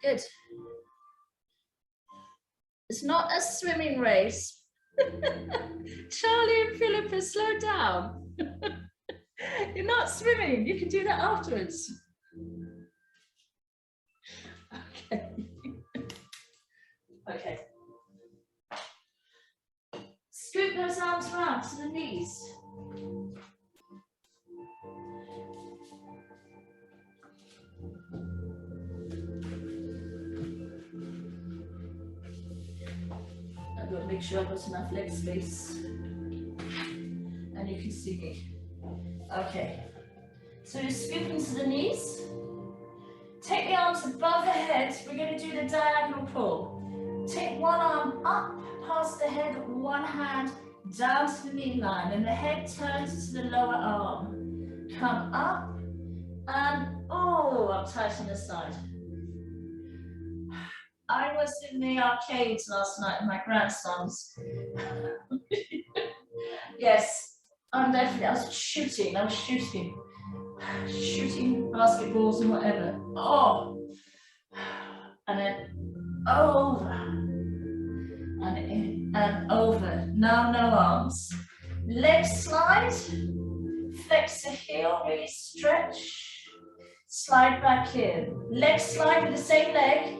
Good. It's not a swimming race. Charlie and Philippa, slow down. You're not swimming. You can do that afterwards. Okay. Okay. Scoop those arms round to the knees. I've got to make sure I've got enough leg space. And you can see me. Okay. So you're scooping to the knees. Take the arms above the head. We're going to do the diagonal pull. Take one arm up past the head, one hand down to the knee line, and the head turns to the lower arm. Come up and up tight on the side. I was in the arcades last night with my grandsons. Yes, I was shooting basketballs and whatever. Oh, and then over and in and over. Now no arms. Leg slide. Flex the heel, really stretch. Slide back in. Leg slide with the same leg.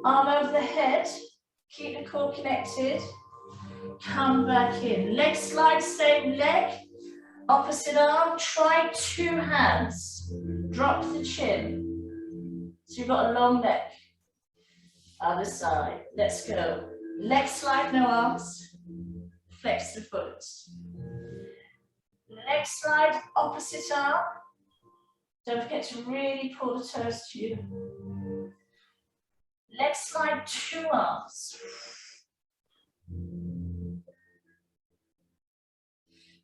Arm over the head. Keep the core connected. Come back in. Leg slide, same leg. Opposite arm. Try two hands. Drop the chin. So you've got a long neck. Other side. Let's go. Leg slide, no arms. Flex the foot. Leg slide, opposite arm. Don't forget to really pull the toes to you. Leg slide, two arms.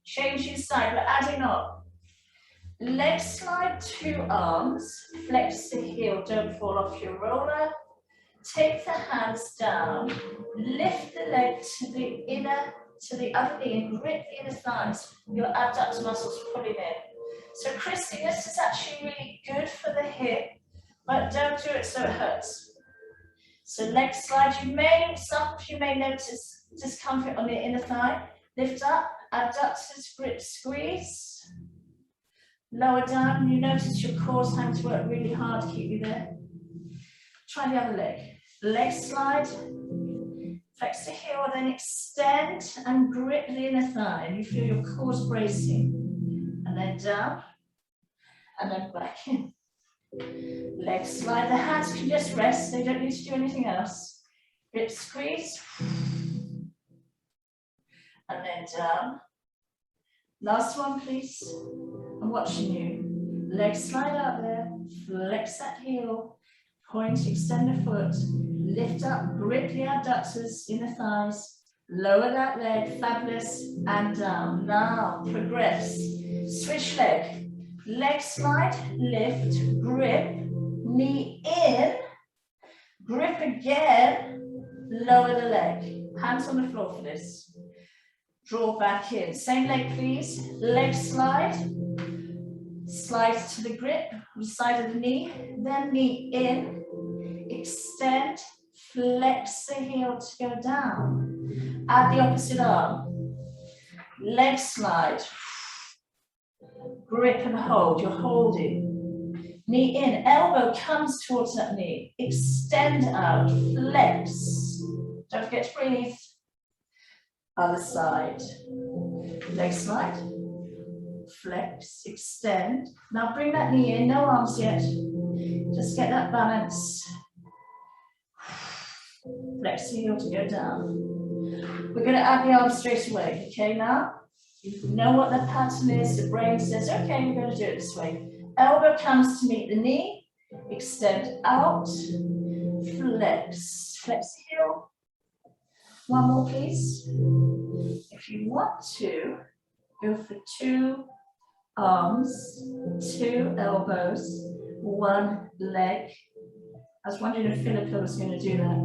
Changing side, we're adding on. Leg slide, two arms. Flex the heel, don't fall off your roller. Take the hands down. Lift the leg to the other knee and grip the inner thighs. Your abductor muscles pulling in. So Christy, this is actually really good for the hip, but don't do it so it hurts. So leg slide, some of you may notice discomfort on the inner thigh. Lift up, abductors, grip, squeeze. Lower down, and you notice your core's having to work really hard to keep you there. Try the other leg. Leg slide, flex the heel, then extend and grip the inner thigh. And you feel your core's bracing. And then down, and then back in. Leg slide, the hands can just rest, they don't need to do anything else. Grip, squeeze. And then down. Last one, please. I'm watching you. Leg slide out there, flex that heel. Point, extend the foot, lift up, grip the abductors, inner thighs, lower that leg, fabulous, and down. Now, progress. Switch leg. Leg slide, lift, grip, knee in, grip again, lower the leg. Hands on the floor for this. Draw back in. Same leg, please. Leg slide. Slide to the grip, side of the knee, then knee in, extend, flex the heel to go down. Add the opposite arm. Leg slide. Grip and hold, you're holding. Knee in, elbow comes towards that knee. Extend out, flex. Don't forget to breathe. Other side. Leg slide. Flex, extend. Now bring that knee in, no arms yet. Just get that balance. Flex the heel to go down. We're going to add the arms straight away, okay now? You know what the pattern is, the brain says, okay, we're going to do it this way. Elbow comes to meet the knee, extend out, flex. Flex the heel. One more, please. If you want to, go for two arms, two elbows, one leg. I was wondering if Philippa was going to do that.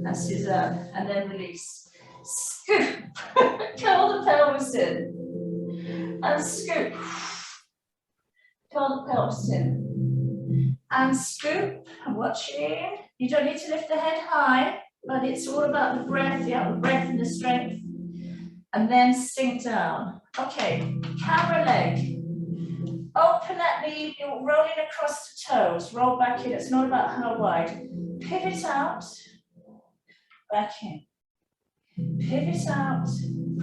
And Suzanne, and then release. Scoop. Curl the pelvis in. And scoop. Curl the pelvis in. And scoop, watching. You don't need to lift the head high, but it's all about the breath, the out breath and the strength. And then sink down. Okay, camera leg. Open that knee, you're rolling across the toes. Roll back in, it's not about how wide. Pivot out, back in. Pivot out,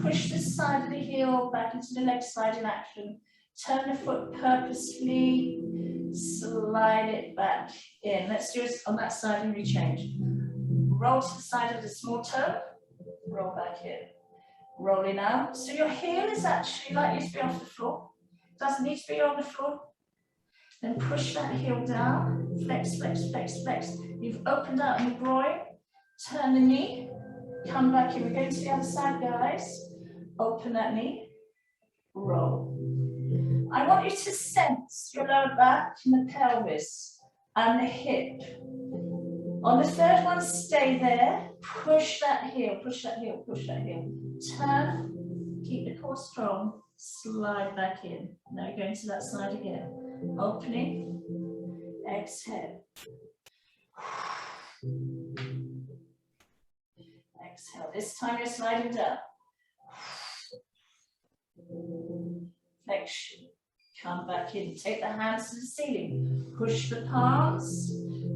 push the side of the heel back into the leg slide in action. Turn the foot purposefully, slide it back in. Let's do it on that side and rechange. Roll to the side of the small toe, roll back in. Rolling out. So your heel is actually likely to be off the floor. Doesn't need to be on the floor. Then push that heel down. Flex, flex, flex, flex. You've opened out in the groin. Turn the knee. Come back in. We're going to the other side, guys. Open that knee. Roll. I want you to sense your lower back and the pelvis and the hip. On the third one, stay there. Push that heel, push that heel, push that heel. Turn, keep the core strong, slide back in. Now you're going to that side again. Opening, exhale. Exhale. This time you're sliding down. Flexion. Come back in. Take the hands to the ceiling. Push the palms.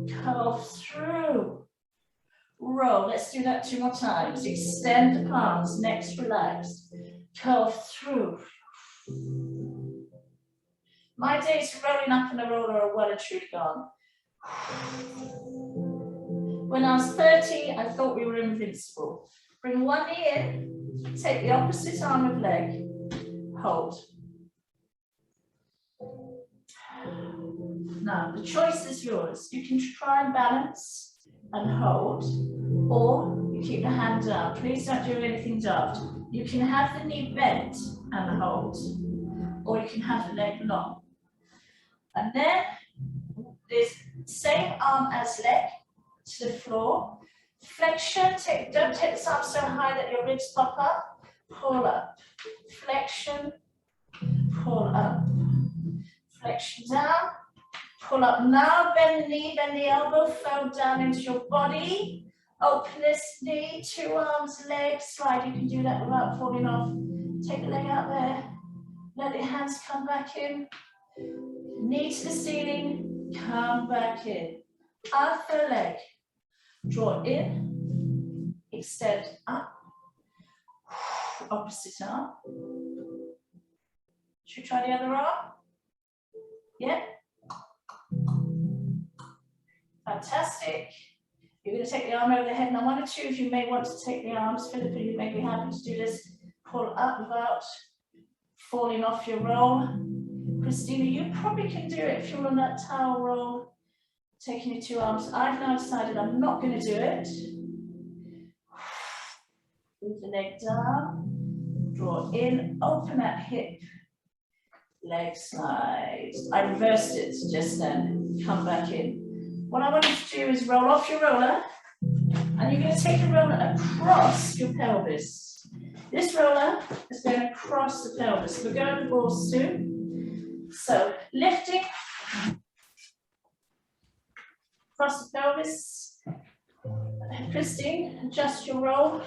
Curve through. Roll. Let's do that 2 more times. Extend the palms. Next, relaxed. Curve through. My days of rolling up in a roller are well and truly gone. When I was 30, I thought we were invincible. Bring one knee in. Take the opposite arm of leg. Hold. Now, the choice is yours. You can try and balance and hold, or you keep the hand down. Please don't do anything daft. You can have the knee bent and hold, or you can have the leg long. And then, this same arm as leg to the floor. Flexion, don't take this arm so high that your ribs pop up. Pull up. Flexion, pull up. Flexion down. Pull up now, bend the knee, bend the elbow, fold down into your body. Open this knee, 2 arms, legs, slide. You can do that without falling off. Take the leg out there. Let the hands come back in. Knee to the ceiling, come back in. Other leg. Draw in, extend up. Opposite arm. Should we try the other arm? Yeah. Fantastic. You're going to take the arm over the head. Now, 1 or 2 of you may want to take the arms. Philippa, you may be happy to do this. Pull up without falling off your roll. Christina, you probably can do it if you're on that towel roll. Taking your 2 arms. I've now decided I'm not going to do it. Move the leg down. Draw in. Open that hip. Leg slide. I reversed it just then. Come back in. What I want you to do is roll off your roller, and you're going to take the roller across your pelvis. This roller is going across the pelvis. We're going to balls too. So lifting across the pelvis. Christine, adjust your roll.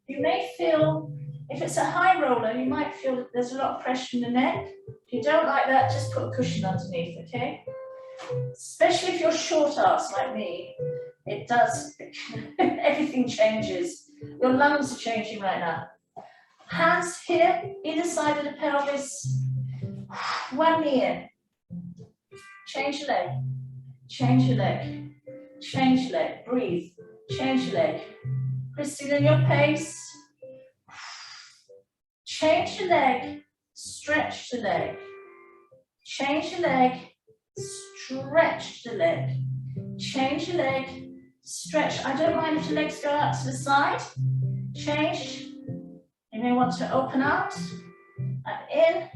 You may feel, if it's a high roller, you might feel that there's a lot of pressure in the neck. If you don't like that, just put a cushion underneath, okay? Especially if you're short ass like me, it does, everything changes. Your lungs are changing right now. Hands here, either side of the pelvis. 1 knee in. Change your leg. Change your leg. Change your leg. Breathe. Change your leg. Christine, in your pace. Change your leg. Stretch the leg. Change your leg. Stretch the leg. Change your leg. Stretch. I don't mind if the legs go out to the side. Change. You may want to open out and in.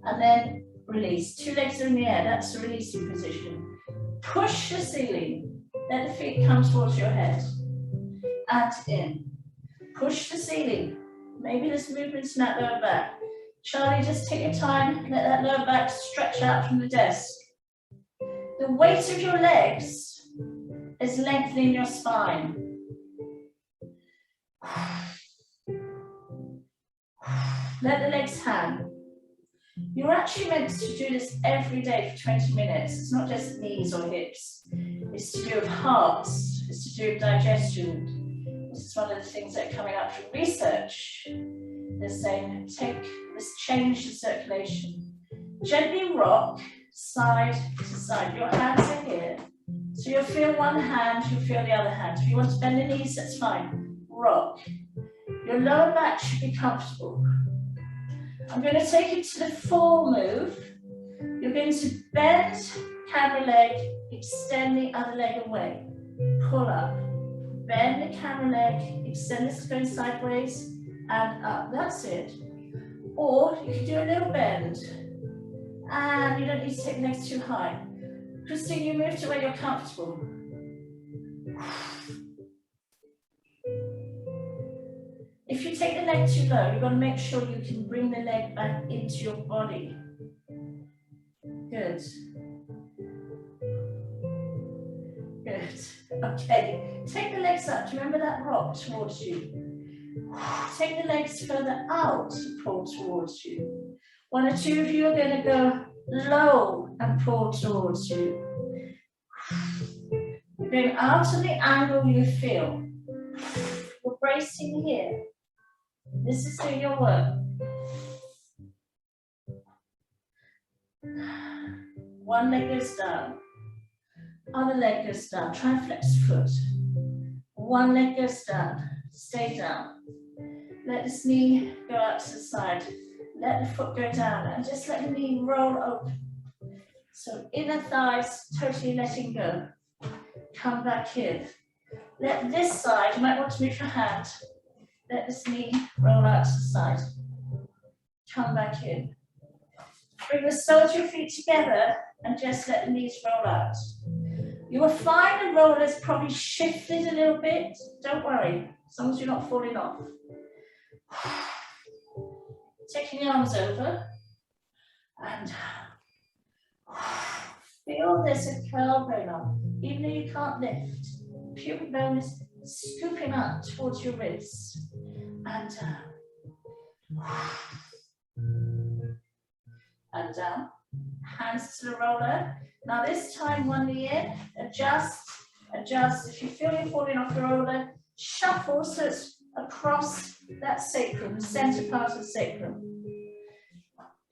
And then release. 2 legs are in the air. That's the releasing position. Push the ceiling. Let the feet come towards your head. And in. Push the ceiling. Maybe there's movements in that lower back. Charlie, just take your time, let that lower back stretch out from the desk. The weight of your legs is lengthening your spine. Let the legs hang. You're actually meant to do this every day for 20 minutes. It's not just knees or hips. It's to do with hearts. It's to do with digestion. This is one of the things that are coming out from research. They're saying, let's change the circulation. Gently rock side to side. Your hands are here. So you'll feel one hand, you'll feel the other hand. If you want to bend the knees, that's fine. Rock. Your lower back should be comfortable. I'm going to take you to the full move. You're going to bend camera leg, extend the other leg away. Pull up. Bend the camera leg, extend this going sideways, and up. That's it. Or you can do a little bend. And you don't need to take the legs too high. Christine, you move to where you're comfortable. If you take the leg too low, you've got to make sure you can bring the leg back into your body. Good. Good. Okay. Take the legs up. Do you remember that rock towards you? Take the legs further out and pull towards you. One or two of you are going to go low and pull towards you. You're going out to the angle you feel. You're bracing here. This is doing your work. One leg goes down. Other leg goes down. Try and flex the foot. One leg goes down. Stay down. Let this knee go out to the side. Let the foot go down and just let the knee roll open. So inner thighs totally letting go. Come back here. Let this side, you might want to move your hand. Let this knee roll out to the side. Come back in. Bring the soles of your feet together and just let the knees roll out. You will find the roller is probably shifted a little bit. Don't worry, as long as you're not falling off. Taking the arms over and feel there's a curl going on. Even though you can't lift, pubic bone is scooping up towards your wrists. And down. Hands to the roller. Now this time, one knee in, adjust, adjust. If you feel you're falling off the roller, shuffle so it's across that sacrum, the center part of the sacrum.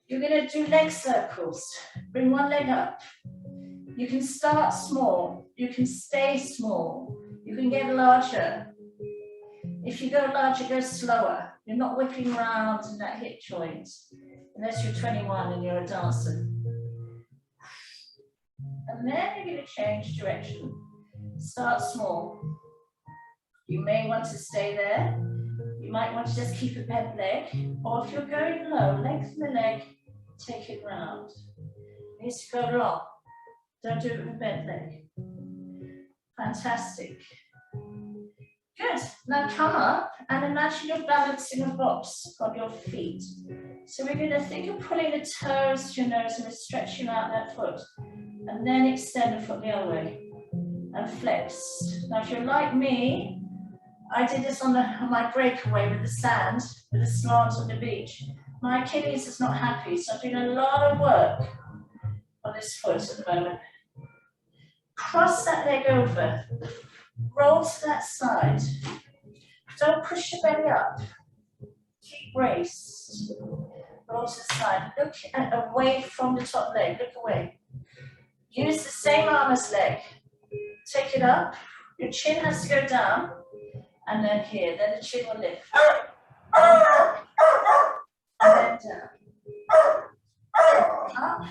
You're going to do leg circles. Bring one leg up. You can start small. You can stay small. You can get larger. If you go larger, go slower. You're not whipping around in that hip joint, unless you're 21 and you're a dancer. And then you're going to change direction. Start small. You may want to stay there. You might want to just keep a bent leg. Or if you're going low, lengthen the leg, take it round. It needs to go long. Don't do it with a bent leg. Fantastic. Good. Now come up and imagine you're balancing a box on your feet. So we're going to think of pulling the toes to your nose and we're stretching out that foot. And then extend the foot the other way. And flex. Now if you're like me, I did this on my breakaway with the sand, with the slant on the beach. My Achilles is not happy, so I'm doing a lot of work on this foot at the moment. Cross that leg over. Roll to that side. Don't push your belly up. Keep braced. Roll to the side. Look away from the top leg. Look away. Use the same arm as leg. Take it up. Your chin has to go down. And then here. Then the chin will lift. And then down. Up.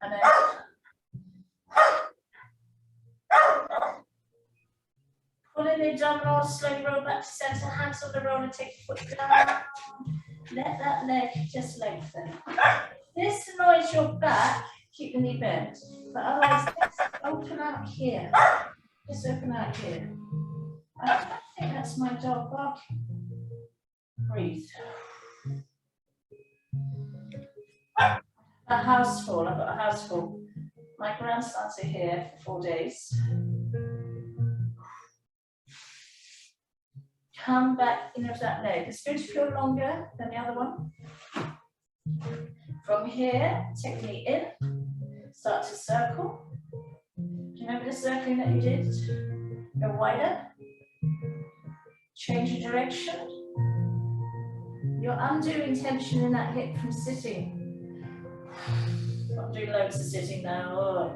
And then down. Pull in the abdominal, slowly roll back to center, hands on the roller, take your foot down. Let that leg just lengthen. If this annoys your back, keep the knee bent. But otherwise, just open out here. Just open out here. I think that's my dog barking. Breathe. A house full, I've got a house full. My grandsons are here for 4 days. Come back into that leg. It's going to feel longer than the other one. From here, take the knee in, start to circle. Do you remember the circling that you did? Go wider. Change your direction. You're undoing tension in that hip from sitting. Not doing loads of sitting now.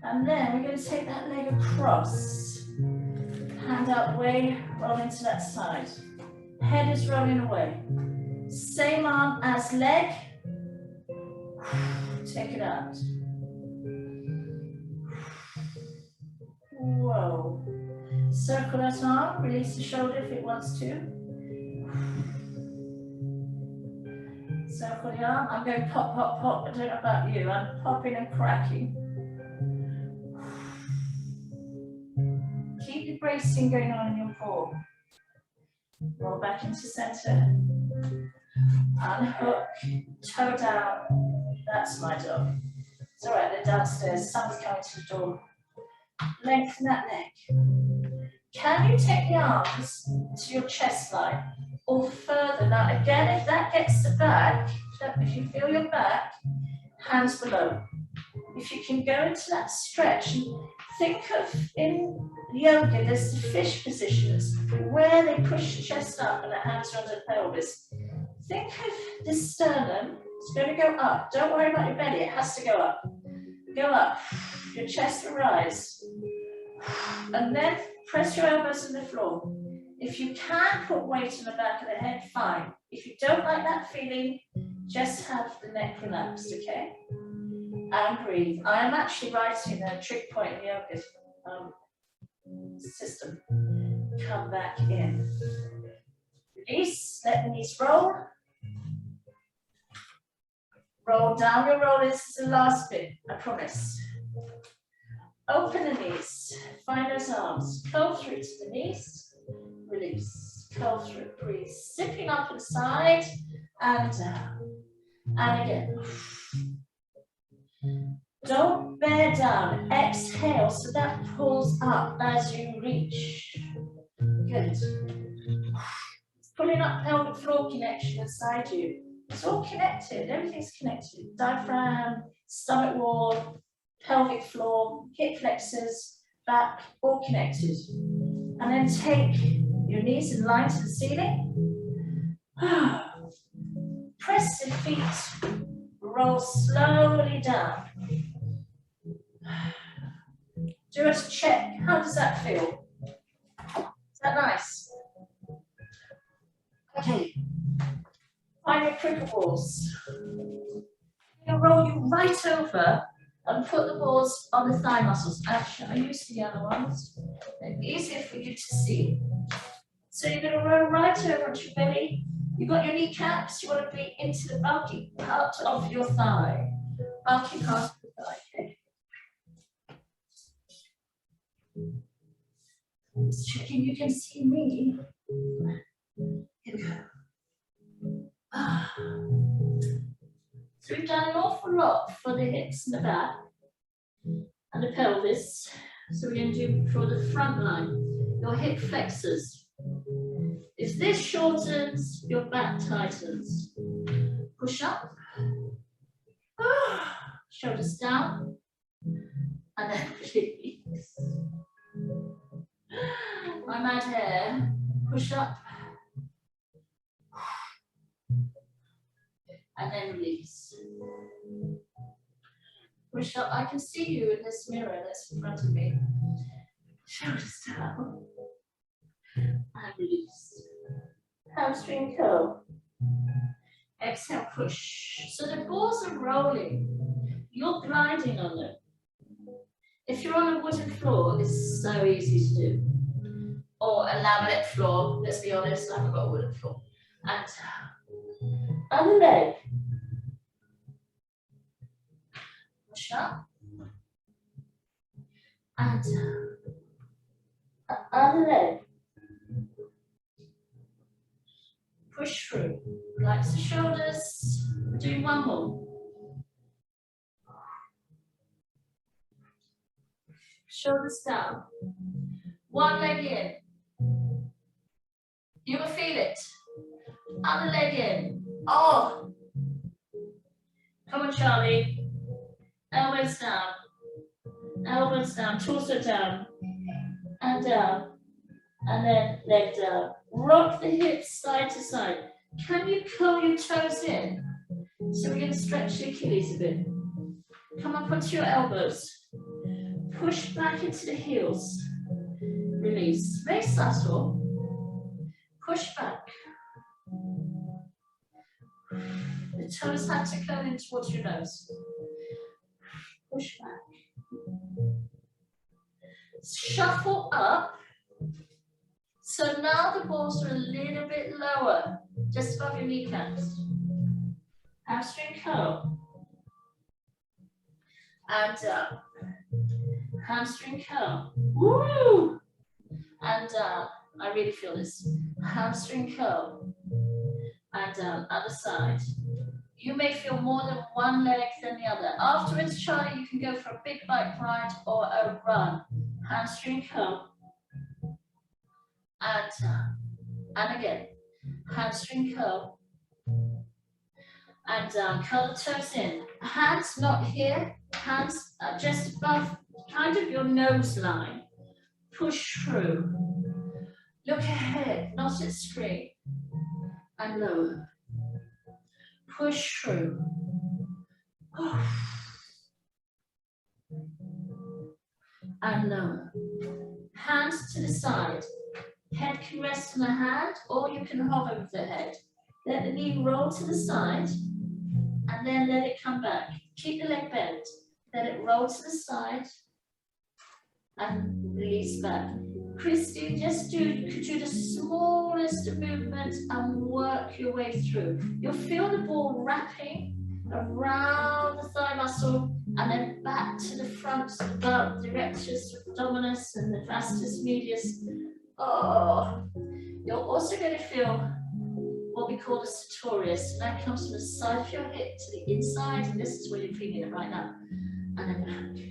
And then we're going to take that leg across. Hand out way, roll into that side. Head is rolling away. Same arm as leg. Take it out. Whoa. Circle that arm, release the shoulder if it wants to. Circle the arm. I'm going pop, pop, pop. I don't know about you. I'm popping and cracking. Keep the bracing going on in your core. Roll back into center. Unhook, toe down. That's my dog. It's all right, they're downstairs. Sun's coming to the door. Lengthen that neck. Can you take the arms to your chest line or further? Now again, if that gets the back, if you feel your back, hands below. If you can go into that stretch, think of in yoga, there's the fish positions where they push the chest up and the hands are under the pelvis. Think of the sternum, it's going to go up. Don't worry about your belly, it has to go up. Go up, your chest will rise. And then press your elbows on the floor. If you can put weight on the back of the head, fine. If you don't like that feeling, just have the neck relaxed, okay? And breathe. I am actually writing a trick point in yoga system. Come back in. Release, let the knees roll. Roll down your rollers. This is the last bit, I promise. Open the knees, find those arms, curl through to the knees, release, curl through, breathe, zipping up and side and down, and again. Don't bear down, exhale so that pulls up as you reach. Good. Pulling up pelvic floor connection inside you. It's all connected, everything's connected. Diaphragm, stomach wall, pelvic floor, hip flexors, back, all connected. And then take your knees in line to the ceiling. Press the feet, roll slowly down. Do a check. How does that feel? Is that nice? Okay. Find your cricket balls. I'm going to roll you right over and put the balls on the thigh muscles. Actually, I use the other ones. They're easier for you to see. So you're going to roll right over onto your belly. You've got your kneecaps. You want to be into the bulky part of your thigh. Bulky part of the thigh. Okay. Just checking you can see me. Here we go. So we've done an awful lot for the hips and the back and the pelvis. So we're going to do for the front line, your hip flexors. If this shortens, your back tightens. Push up, shoulders down, and then release. My mad hair, push up, and then release. Push up. I can see you in this mirror that's in front of me. Shoulders down. And release. Hamstring curl. Exhale, push. So the balls are rolling. You're gliding on them. If you're on a wooden floor, it's so easy to do. Or a laminate floor. Let's be honest, I haven't got a wooden floor. And other leg. Push up. And other leg. Push through. Relax the shoulders. We're doing one more. Shoulders down. One leg in. You will feel it. Other leg in. Oh! Come on, Charlie. Elbows down. Elbows down. Torso down. And down. And then leg down. Rock the hips side to side. Can you curl your toes in? So we're going to stretch the Achilles a bit. Come up onto your elbows. Push back into the heels. Release. Very subtle. Push back. The toes have to curl in towards your nose. Push back. Shuffle up. So now the balls are a little bit lower, just above your kneecaps. Hamstring curl. And up. Hamstring curl. Woo! And down. I really feel this. Hamstring curl. And down. Other side. You may feel more than one leg than the other. Afterwards, Charlie, you can go for a big bike ride or a run. Hamstring curl. And down. And again. Hamstring curl. And down. Curl the toes in. Hands not here. Hands just above, kind of your nose line. Push through. Look ahead, not at screen. And lower. Push through. And lower. Hands to the side. Head can rest on the hand, or you can hover with the head. Let the knee roll to the side, and then let it come back. Keep the leg bent. Let it roll to the side, and release back. Christy, you could do the smallest of movements and work your way through. You'll feel the ball wrapping around the thigh muscle and then back to the front about the rectus abdominis and the vastus medius. Oh, you're also going to feel what we call the sartorius. That comes from the side of your hip to the inside, and this is where you're feeling it right now. And then back.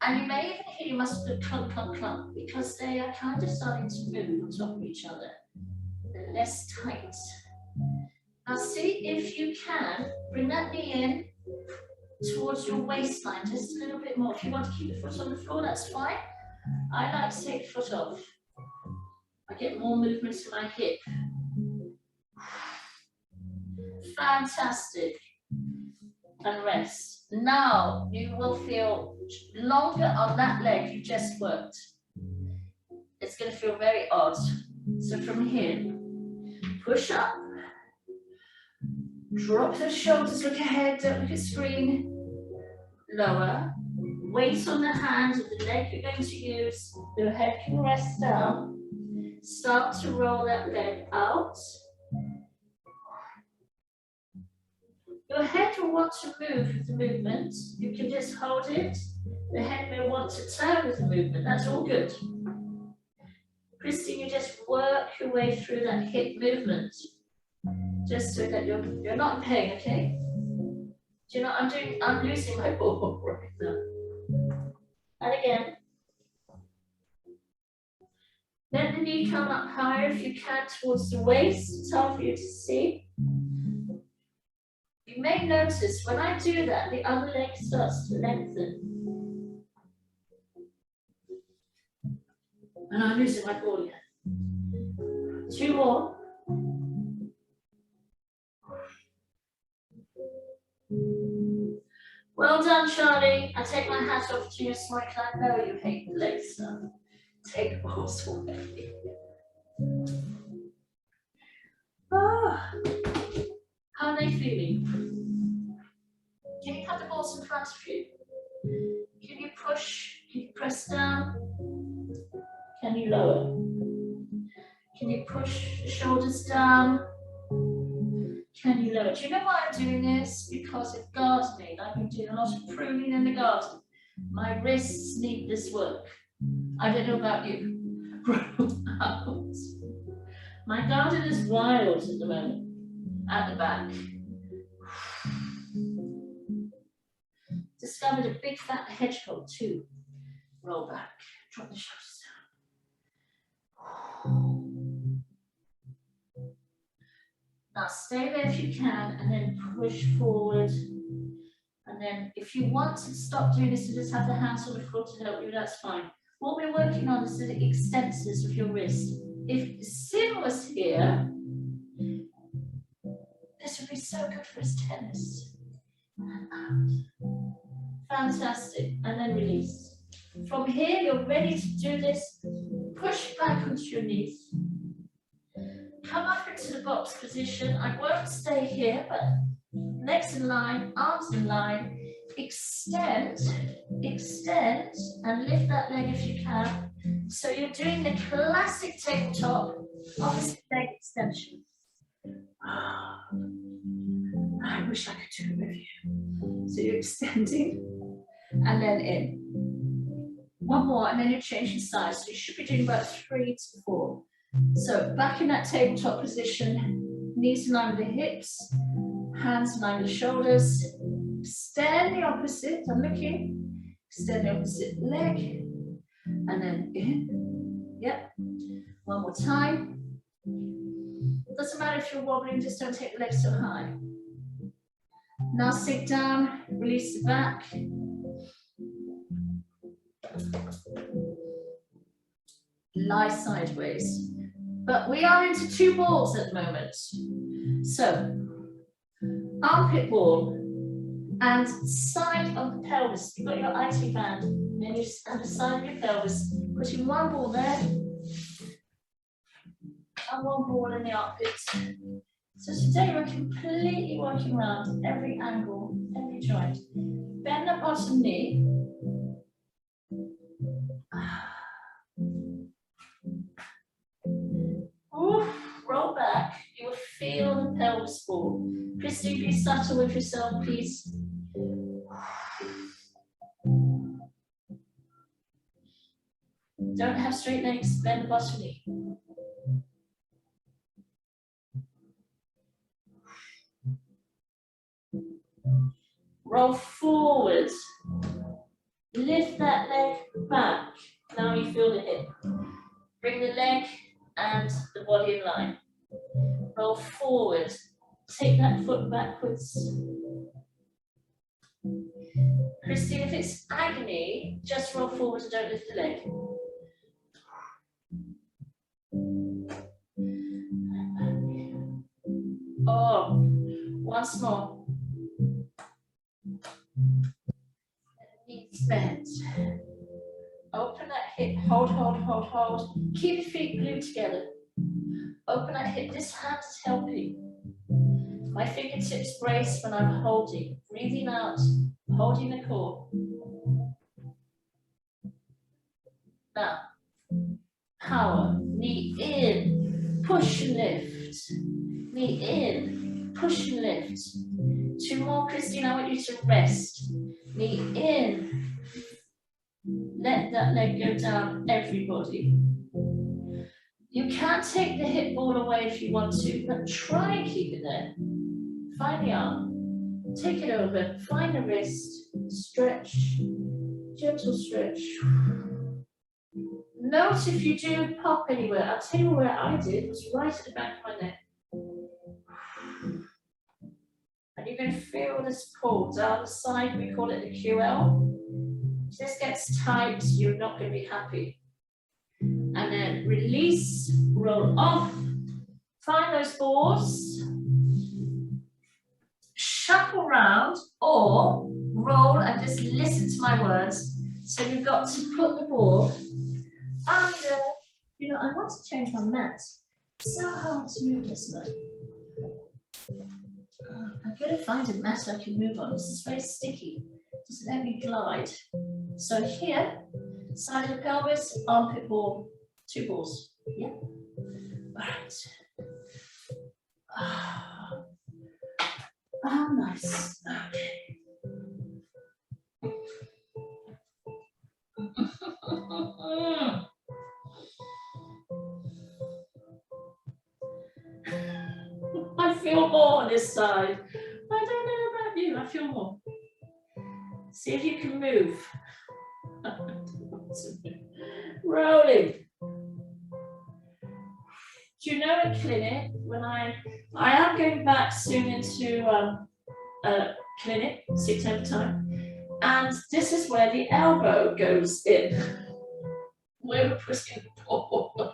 And you may even hear your muscles go clunk, clunk, clunk, because they are kind of starting to move on top of each other. They're less tight. Now see if you can bring that knee in towards your waistline, just a little bit more. If you want to keep the foot on the floor, that's fine. I like to take the foot off. I get more movement to my hip. Fantastic. And rest. Now you will feel longer on that leg you just worked. It's going to feel very odd. So from here, push up. Drop the shoulders, look ahead, don't look at screen. Lower. Weight on the hand of the leg you're going to use. Your head can rest down. Start to roll that leg out. Your head will want to move with the movement. You can just hold it. The head may want to turn with the movement. That's all good. Christine, you just work your way through that hip movement. Just so that you're not in pain, okay? Do you know, I'm losing my ball right now. And again. Let the knee come up higher if you can towards the waist. It's hard for you to see. You may notice when I do that, the other leg starts to lengthen. And I'm losing my ball again. 2 more. Well done, Charlie. I take my hat off to you, so I know you hate the leg stuff. Take the balls away. Ah. How are they feeling? Can you have the balls in front of you? Can you push? Can you press down? Can you lower? Can you push the shoulders down? Can you lower? Do you know why I'm doing this? Because of gardening. I've been doing a lot of pruning in the garden. My wrists need this work. I don't know about you. Roll out. My garden is wild at the moment, at the back. Discovered a big fat hedgehog too. Roll back, drop the shoulders down. Now stay there if you can, and then push forward. And then if you want to stop doing this and just have the hands on the floor to help you, that's fine. What we're working on is the extensors of your wrist. If Sim was here, this would be so good for his tennis. And out. Fantastic. And then release. From here, you're ready to do this. Push back onto your knees. Come up into the box position. I won't stay here, but legs in line, arms in line. Extend, extend, and lift that leg if you can. So you're doing the classic tabletop, opposite leg extension. I wish I could do it with you. So you're extending, and then in. One more, and then you're changing sides. So you should be doing about 3 to 4. So back in that tabletop position, knees in line with the hips, hands in line with the shoulders. Extend the opposite, I'm looking. Extend the opposite leg, and then in. Yep. One more time. Doesn't matter if you're wobbling, just don't take the legs so high. Now sink down, release the back. Lie sideways. But we are into 2 balls at the moment. So, armpit ball and side of the pelvis. You've got your IT band, and then you stand the side of your pelvis, putting 1 ball there, and 1 ball in the armpits. So today we're completely working around every angle, every joint. Bend the bottom knee. Oof, roll back. You will feel the pelvis fall. Christine, be subtle with yourself, please. Don't have straight legs, bend the bottom knee. Roll forward. Lift that leg back. Now you feel the hip. Bring the leg and the body in line. Roll forward. Take that foot backwards. Christine, if it's agony, just roll forward and don't lift the leg. Oh, once more. Knees bent. Open that hip, hold, hold, hold, hold. Keep your feet glued together. Open that hip, this hand is helping. My fingertips brace when I'm holding. Breathing out, holding the core. Now, power, knee in, push and lift. Knee in, push and lift. 2 more, Christine, I want you to rest. Knee in. Let that leg go down, everybody. You can take the hip ball away if you want to, but try and keep it there. Find the arm, take it over, find the wrist, stretch, gentle stretch. Note if you do pop anywhere. I'll tell you where I did, it was right at the back of my neck. And you're going to feel this pull down the side, we call it the QL. If this gets tight, you're not going to be happy. And then release, roll off, find those balls, shuffle round, or roll and just listen to my words. So you've got to put the ball under, you know, I want to change my mat. It's so hard to move this way. I'm going to find a mat I can move on. This is very sticky. Just let me glide. So here, side of the pelvis, armpit ball, 2 balls. Yeah. All right. Oh, nice. Okay. side. I don't know about you, I feel more. See if you can move. Rolling. Do you know in clinic, when I am going back soon into a clinic, 6 every time, and this is where the elbow goes in. Where we're pushing forward.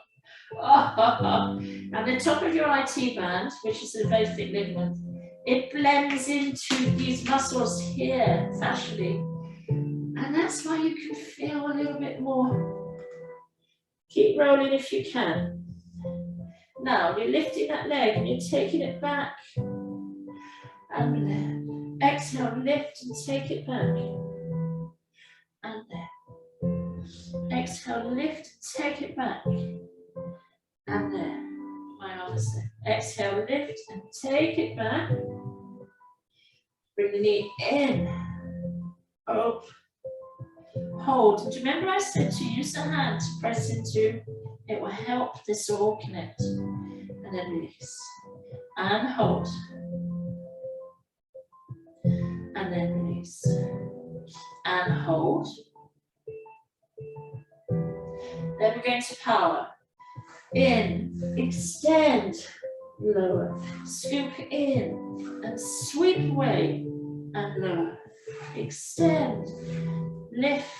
And the top of your IT band, which is a very thick ligament, it blends into these muscles here, fascially. And that's why you can feel a little bit more. Keep rolling if you can. Now, you're lifting that leg and you're taking it back. And exhale, lift and take it back. And there. Exhale, lift, take it back. And there. My arm is there. Exhale, lift and take it back. Bring the knee in. Up. Hold. Do you remember I said to use the hand to press into? It will help this all connect. And then release. And hold. And then release. And hold. Then we're going to power. In, extend, lower. Scoop in and sweep away and lower. Extend, lift,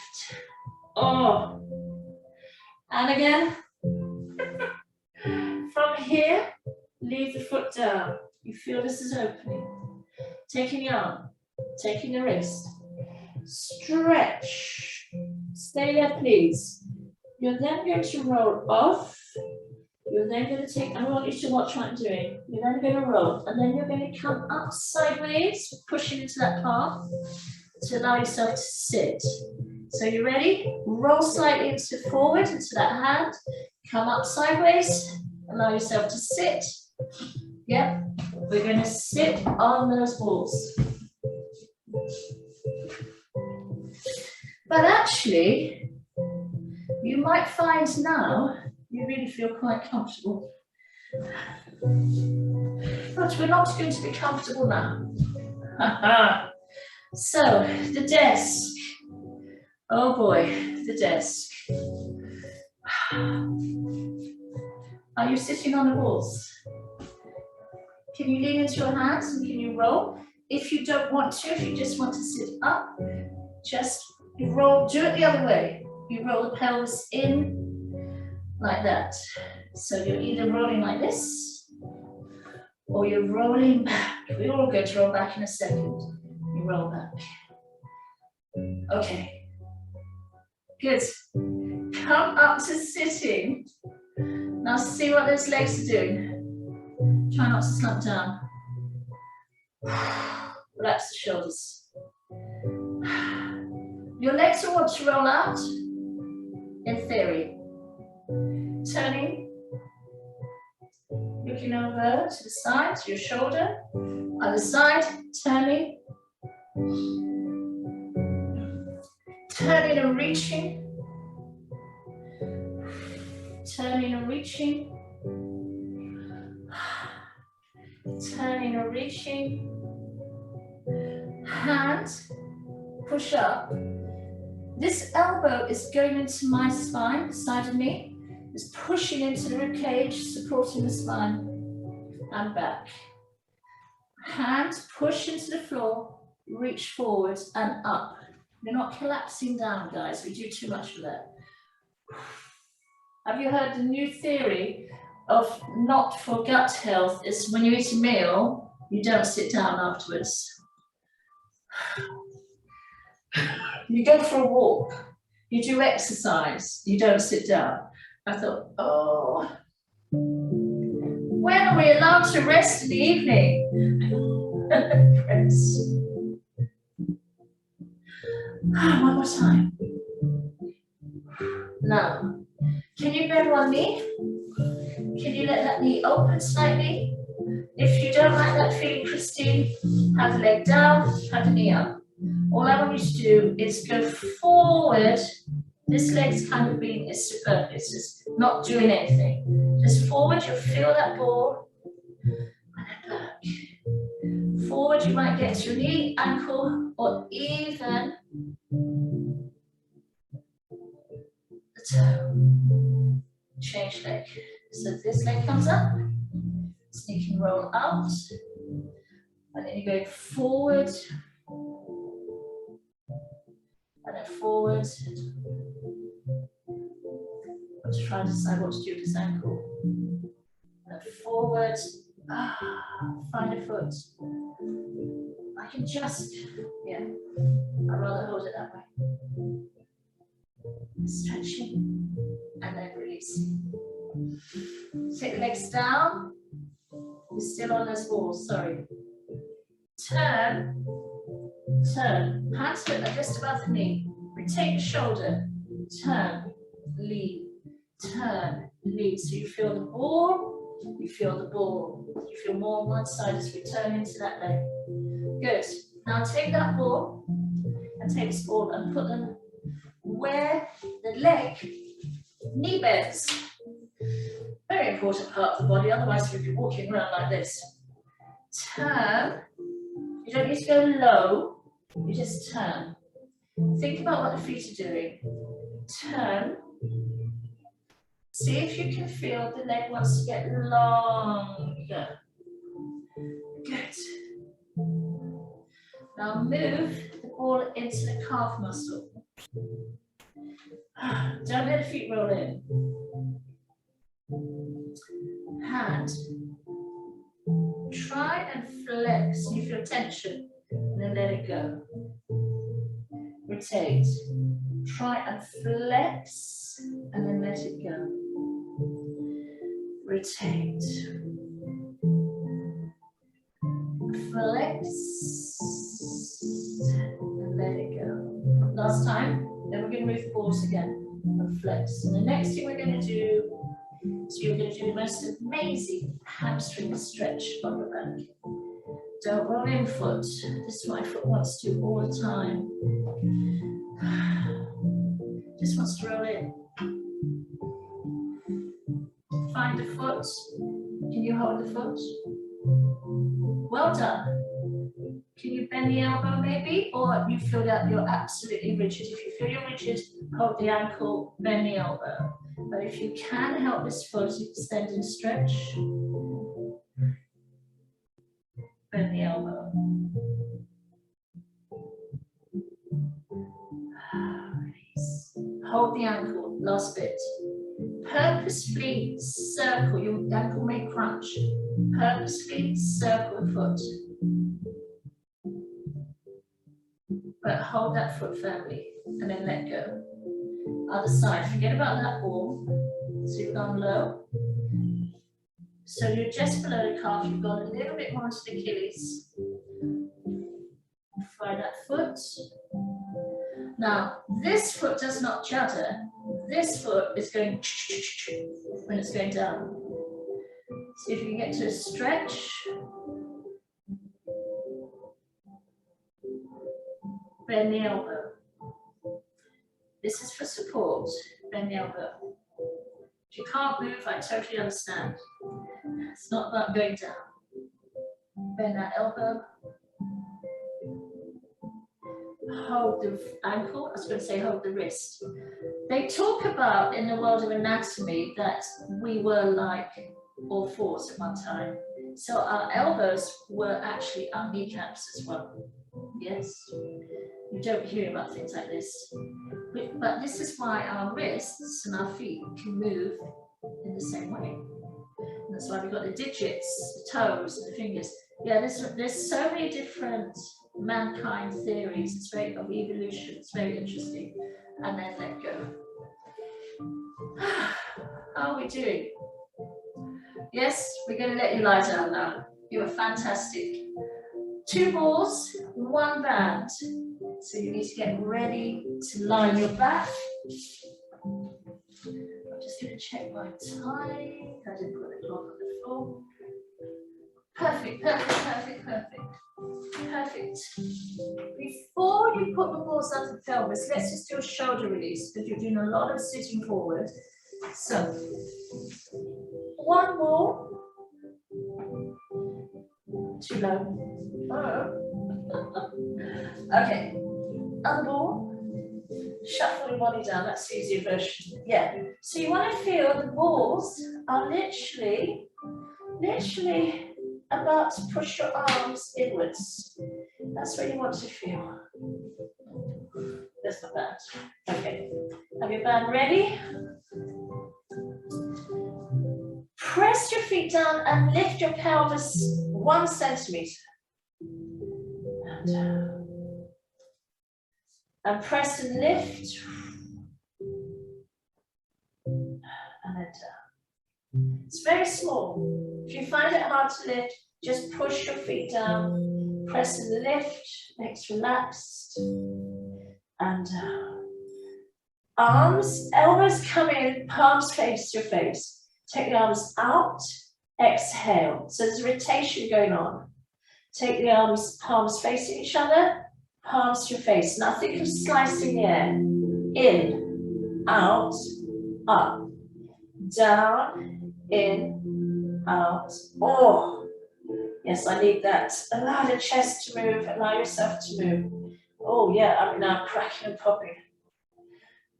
oh. And again. From here, leave the foot down. You feel this is opening. Taking the arm, taking the wrist. Stretch. Stay there, please. You're then going to roll off. You're then going to take, I want you to watch what I'm doing. You're then going to roll, and then you're going to come up sideways, pushing into that palm to allow yourself to sit. So you ready? Roll slightly into forward, into that hand. Come up sideways, allow yourself to sit. Yep, we're going to sit on those balls. But actually, you might find now you really feel quite comfortable. But we're not going to be comfortable now. So, the desk. Oh boy, the desk. Are you sitting on the walls? Can you lean into your hands and can you roll? If you don't want to, if you just want to sit up, just roll, do it the other way. You roll the pelvis in like that. So you're either rolling like this or you're rolling back. We're all going to roll back in a second. You roll back. Okay. Good. Come up to sitting. Now see what those legs are doing. Try not to slump down. Relax the shoulders. Your legs will want to roll out, in theory. Turning, looking over to the side, to your shoulder. Other side, turning. Turning and reaching. Turning and reaching. Turning and reaching. Hand, push up. This elbow is going into my spine, the side of me. It's pushing into the rib cage, supporting the spine. And back. Hand, push into the floor, reach forward and up. We're not collapsing down, guys. We do too much for that. Have you heard the new theory of not for gut health is when you eat a meal, you don't sit down afterwards. You go for a walk, you do exercise, you don't sit down. I thought, oh, when are we allowed to rest in the evening? Rest. One more time. Now, can you bend one knee? Can you let that knee open slightly? If you don't like that feeling, Christine, have the leg down, have the knee up. All I want you to do is go forward. This leg's kind of being is superb. It's just not doing anything. Just forward, you'll feel that ball. And then back. Forward, you might get to your knee, ankle, or even the toe. Change leg. So this leg comes up, so you can roll out, and then you go forward, and then forward. Let's try to decide what to do with this ankle. And then forward, find a foot. I can just, yeah, I'd rather hold it that way. Stretching, and then releasing. Take the legs down. You're still on those balls, sorry. Turn, turn. Hands foot are just above the knee. Retain the shoulder. Turn, lean, turn, lean. So you feel the ball, you feel the ball. You feel more on one side as we turn into that leg. Good. Now take that ball and take this ball and put them where the leg knee bends. Very important part of the body, otherwise we'd be walking around like this. Turn. You don't need to go low, you just turn. Think about what the feet are doing. Turn. See if you can feel the leg wants to get longer. Good. Now move the ball into the calf muscle. Don't let the feet roll in. Hand. Try and flex. You feel tension, and then let it go. Rotate. Try and flex, and then let it go. Rotate. Flex, and let it go. Last time, then we're going to move the balls again and flex. And the next thing we're going to do is you're going to do the most amazing hamstring stretch on the back. Don't roll in foot. This is what my foot wants to do all the time. Just wants to roll in. Find the foot. Can you hold the foot? Well done. Can you bend the elbow maybe? Or you feel that you're absolutely rigid. If you feel you're rigid, hold the ankle, bend the elbow. But if you can help this foot extend and stretch, bend the elbow. Release. Hold the ankle, last bit. Purposefully circle, your ankle may crunch. Purposefully circle the foot. But hold that foot firmly and then let go. Other side, forget about that ball. So you've gone low. So you're just below the calf, you've gone a little bit more to the Achilles. Find that foot. Now, this foot does not judder. This foot is going when it's going down. See if you can get to a stretch. Bend the elbow. This is for support. Bend the elbow. If you can't move, I totally understand. It's not about going down. Bend that elbow. Hold the ankle. I was going to say hold the wrist. They talk about in the world of anatomy that we were like all fours at one time. So our elbows were actually our kneecaps as well. Yes. You don't hear about things like this. But this is why our wrists and our feet can move in the same way. And that's why we've got the digits, the toes, and the fingers. Yeah, there's so many different mankind theories. It's very of evolution. It's very interesting. And then let go. How are we doing? Yes, we're going to let you lie down now. You are fantastic. 2 balls, 1 band. So you need to get ready to lie on your back. I'm just going to check my time. I didn't put the clock on the floor. Perfect, perfect, perfect, perfect. Perfect. Before you put the balls up the pelvis, let's just do a shoulder release because you're doing a lot of sitting forward. So, 1 ball, Too low. Oh. Okay. Other ball. Shuffle your body down. That's the easier version. Yeah. So you want to feel the balls are literally about to push your arms inwards. That's what you want to feel. That's not bad. Okay. Have your band ready? Press your feet down and lift your pelvis 1 centimeter. And press and lift. And then down. It's very small. If you find it hard to lift, just push your feet down. Press and lift. Legs relaxed. And down. Arms, elbows come in, palms face your face. Take the arms out, exhale. So there's a rotation going on. Take the arms, palms facing each other, palms to your face. Now think of slicing the air. In, out, up, down, in, out. Oh, yes, I need that. Allow the chest to move, allow yourself to move. Oh yeah, I'm now cracking and popping.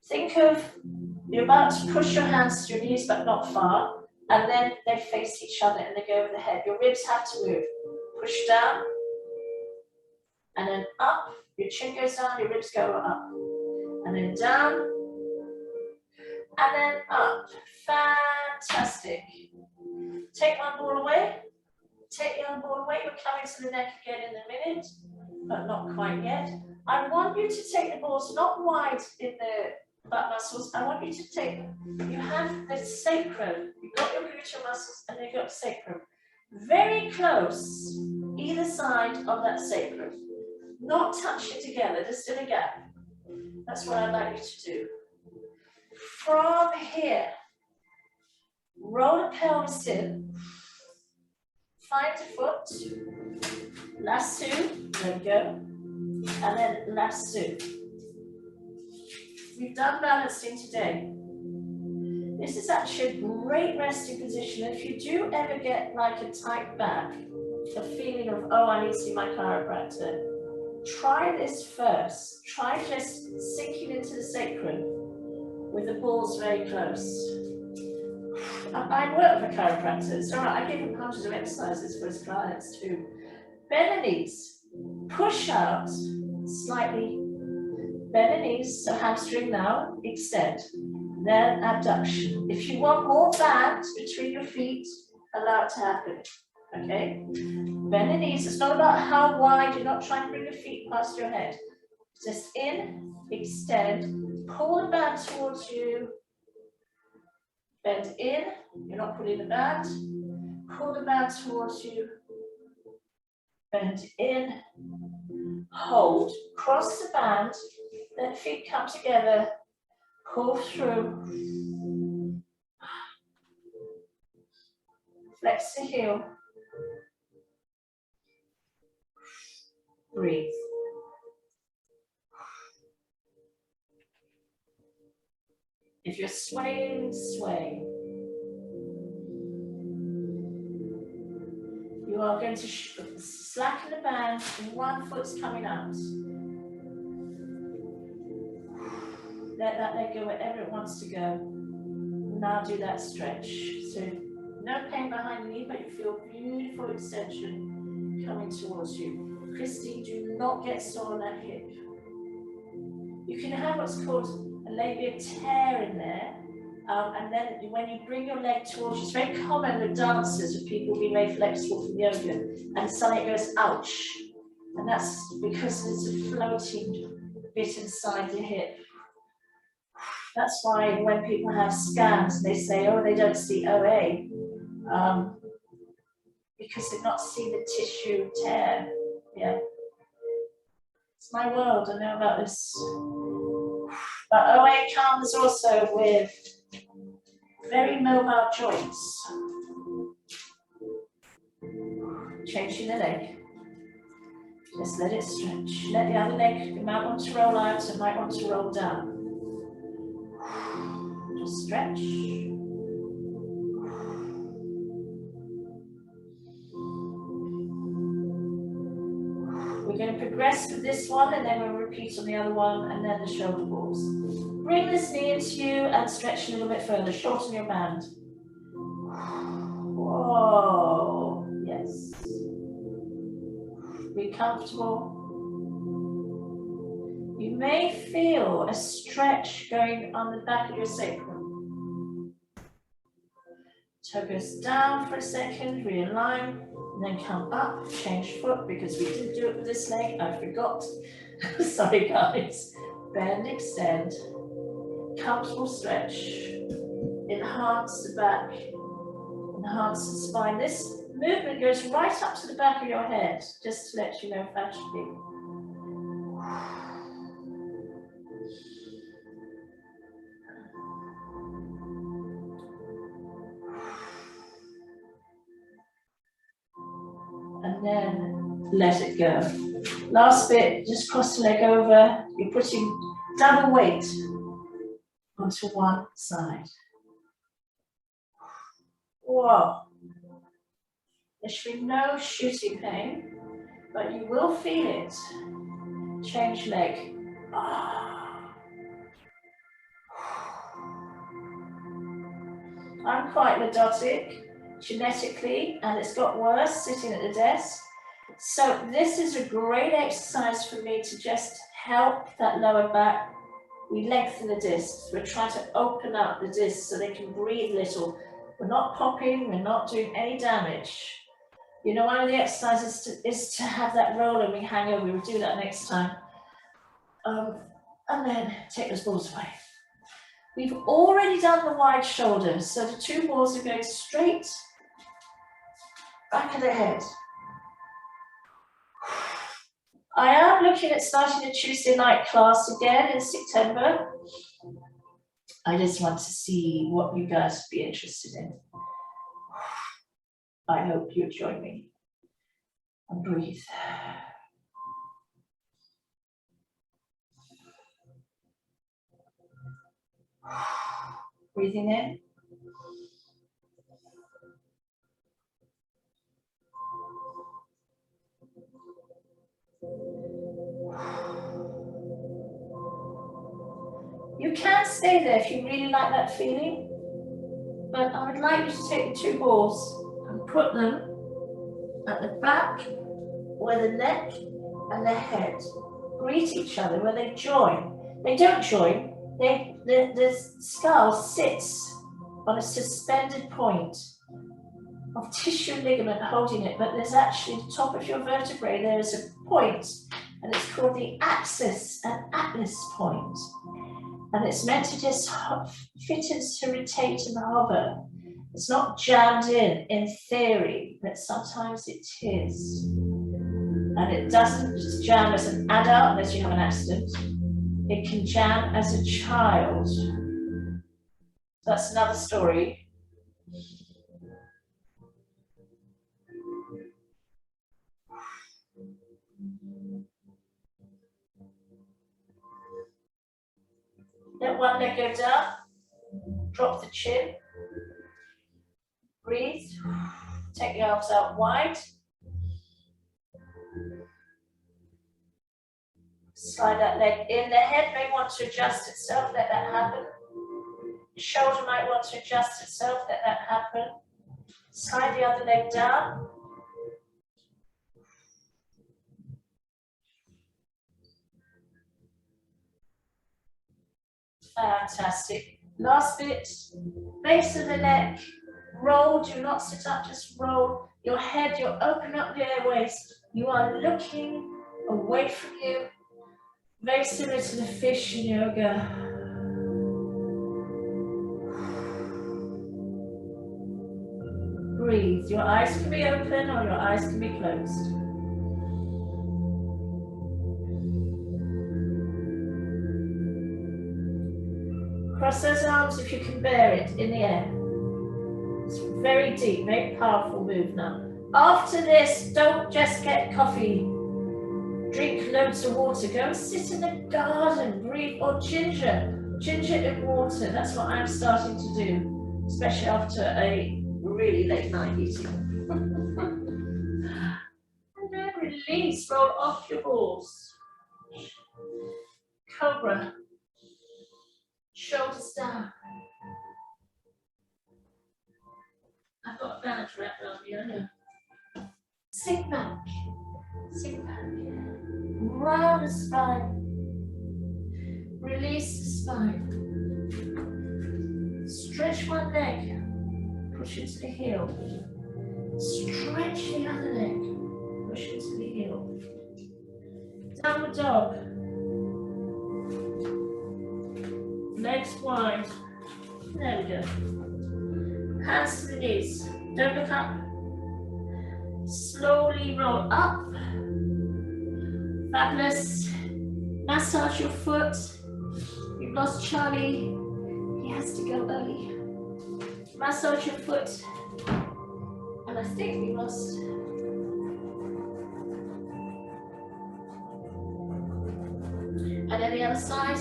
Think of, you're about to push your hands to your knees, but not far, and then they face each other and they go over the head. Your ribs have to move. Push down, and then up. Your chin goes down, your ribs go up. And then down, and then up. Fantastic. Take one ball away. Take the other ball away. We're coming to the neck again in a minute, but not quite yet. I want you to take the balls not wide in the butt muscles. I want you to take, you have the sacrum, you've got your gluteal muscles and you've got sacrum. Very close, either side of that sacrum. Not touching together, there's still a gap. That's what I'd like you to do. From here, roll the pelvis in, find a foot, lasso, there we go, and then lasso. We've done balancing today. This is actually a great resting position. If you do ever get like a tight back, a feeling of, oh, I need to see my chiropractor, try this first. Try just sinking into the sacrum with the balls very close. I work with a chiropractor, so I give him hundreds of exercises for his clients too. Bend the knees, push out slightly. Bend the knees, so hamstring now, extend, then abduction. If you want more band between your feet, allow it to happen, okay? Bend the knees, it's not about how wide, you're not trying to bring your feet past your head. Just in, extend, pull the band towards you, bend in, you're not pulling the band, pull the band towards you, bend in, hold, cross the band, let feet come together, pull through, flex the heel, breathe. If you're swaying, sway. You are going to slacken the band, and one foot's coming out. Let that leg go wherever it wants to go. Now do that stretch. So no pain behind the knee, but you feel beautiful extension coming towards you. Christine, do not get sore on that hip. You can have what's called a labia tear in there, and then when you bring your leg towards you, it's very common with dancers, with people being very flexible from yoga, and suddenly it goes ouch, and that's because there's a floating bit inside the hip. That's why when people have scans, they say, oh, they don't see OA, because they've not seen the tissue tear. Yeah, it's my world, I know about this. But OA comes also with very mobile joints. Changing the leg. Just let it stretch. Let the other leg, you might want to roll out, you might want to roll down. Just stretch. Rest with this one, and then we'll repeat on the other one, and then the shoulder balls. Bring this knee into you and stretch a little bit further. Shorten your band. Whoa, yes. Be comfortable. You may feel a stretch going on the back of your sacrum. Toe goes down for a second, realign, and then come up, change foot, because we didn't do it with this leg, I forgot. Sorry guys. Bend, extend, comfortable stretch. Enhance the back, enhance the spine. This movement goes right up to the back of your head, just to let you know factually. And then let it go. Last bit, just cross the leg over. You're putting double weight onto one side. Whoa. There should be no shooting pain, but you will feel it. Change leg. I'm quite lordotic genetically, and it's got worse sitting at the desk. So this is a great exercise for me to just help that lower back. We lengthen the discs. We're trying to open up the discs so they can breathe a little. We're not popping, we're not doing any damage. You know, one of the exercises is to have that roller we hang over. We'll do that next time. And then take those balls away. We've already done the wide shoulders, so the two balls are going straight back of the head. I am looking at starting a Tuesday night class again in September. I just want to see what you guys would be interested in. I hope you'll join me. And breathe. Breathing in. You can stay there if you really like that feeling, but I would like you to take the two balls and put them at the back where the neck and the head greet each other, where they join. They don't join, the skull sits on a suspended point of tissue ligament holding it, but there's actually the top of your vertebrae, there is a point, and it's called the axis and atlas point. And it's meant to just fit in to rotate and hover. It's not jammed in theory, but sometimes it is. And it doesn't just jam as an adult unless you have an accident. It can jam as a child. That's another story. Let one leg go down, drop the chin, breathe, take the arms out wide, slide that leg in. The head may want to adjust itself, let that happen. The shoulder might want to adjust itself, let that happen. Slide the other leg down. Fantastic. Last bit, base of the neck, roll, do not sit up, just roll. Your head, you're opening up the airways. You are looking away from you. Very similar to the fish in yoga. Breathe. Your eyes can be open or your eyes can be closed. Cross those arms if you can bear it in the air. It's very deep, very powerful move now. After this, don't just get coffee. Drink loads of water. Go and sit in the garden, breathe, or ginger. Ginger in water. That's what I'm starting to do, especially after a really late night eating. And then release. Roll off your balls. Cobra. Shoulders down. I've got a balance wrapped around me, I know. Sink back. Sink back. Round the spine. Release the spine. Stretch one leg. Push into the heel. Stretch the other leg. Push into the heel. Downward dog. Legs wide. There we go. Hands to the knees. Don't look up. Slowly roll up. Fabulous. Massage your foot. We've lost Charlie. He has to go early. Massage your foot. And I think we lost. And then the other side. I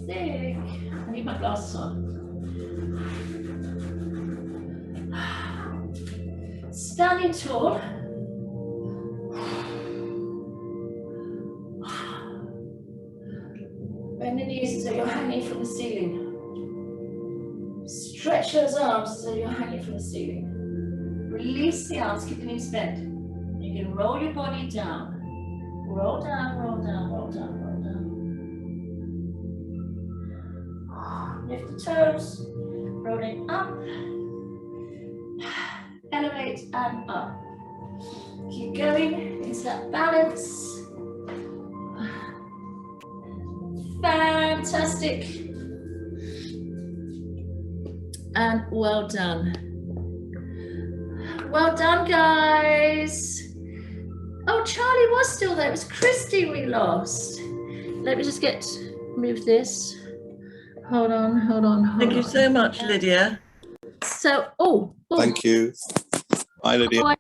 think. I need my glasses on. Standing tall. Bend the knees as though you're hanging from the ceiling. Stretch those arms as though you're hanging from the ceiling. Release the arms, keep the knees bent. You can roll your body down. Roll down, roll down, roll down, roll down. Lift the toes, rolling up. Elevate and up. Keep going into that balance. Fantastic. And well done. Well done, guys. Oh, Charlie was still there. It was Christy we lost. Let me just move this. Hold on, hold on, hold on. Thank you so much, Lydia. So, oh. Thank you. Bye, Lydia. Oh,